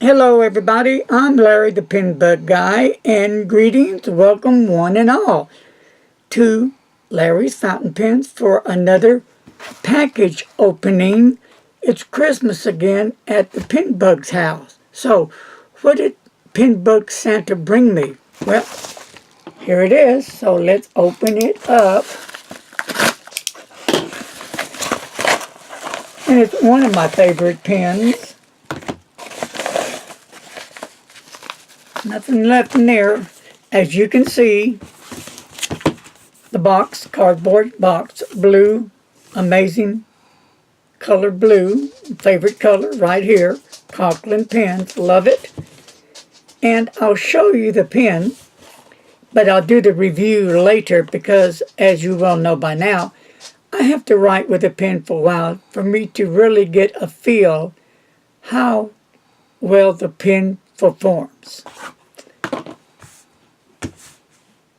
Hello everybody, I'm Larry the Pen Bug Guy, and greetings, welcome one and all to Larry's Fountain Pens for another package opening. It's Christmas again at the Pen Bug's house. So, what did Pen Bug Santa bring me? Well, here it is, so let's open it up. And it's one of my favorite pens. Nothing left in there. As you can see, the box, cardboard box, blue, amazing color blue, favorite color right here. Conklin pens, love it. And I'll show you the pen, but I'll do the review later because, as you well know by now, I have to write with a pen for a while for me to really get a feel how well the pen performs.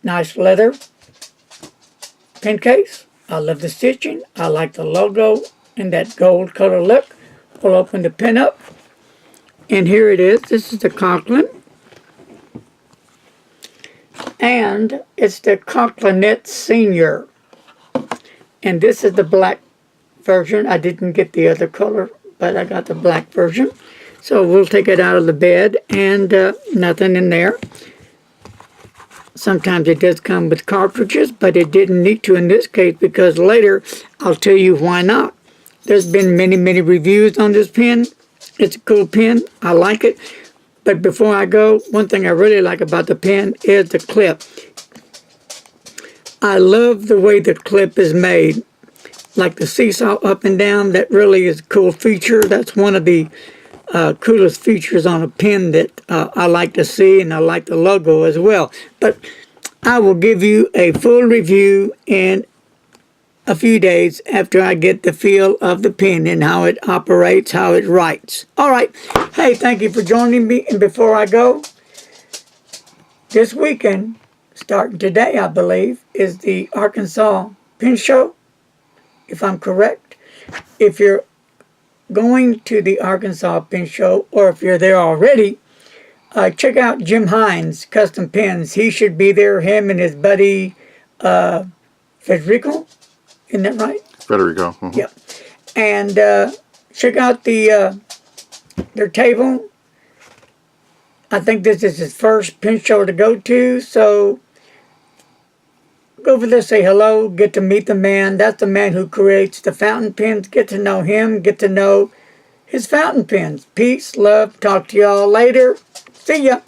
Nice leather pen case. I love the stitching. I like the logo and that gold color look. We'll open the pen up. And here it is. This is the Conklin. And it's the Conklinetta Senior. And this is the black version. I didn't get the other color, but I got the black version. So we'll take it out of the bed, and nothing in there. Sometimes it does come with cartridges, but it didn't need to in this case because later I'll tell you why not. There's been many reviews on this pen. It's a cool pen. I like it. But before I go, one thing I really like about the pen is the clip. I love the way the clip is made. Like the seesaw up and down, that really is a cool feature. That's one of the coolest features on a pen that I like to see, and I like the logo as well. But I will give you a full review in a few days after I get the feel of the pen and how it operates, how it writes. Alright, hey, thank you for joining me. And before I go, this weekend, starting today I believe, is the Arkansas Pen Show, if I'm correct. If you're going to the Arkansas Pen Show, or if you're there already, check out Jim Hines Custom Pens. He should be there, him and his buddy Federico, isn't that right? Federico. Mm-hmm. Yep. And check out their table. I think this is his first pen show to go to, so go over there, say hello, get to meet the man. That's the man who creates the fountain pens. Get to know him, get to know his fountain pens. Peace, love, talk to y'all later. See ya.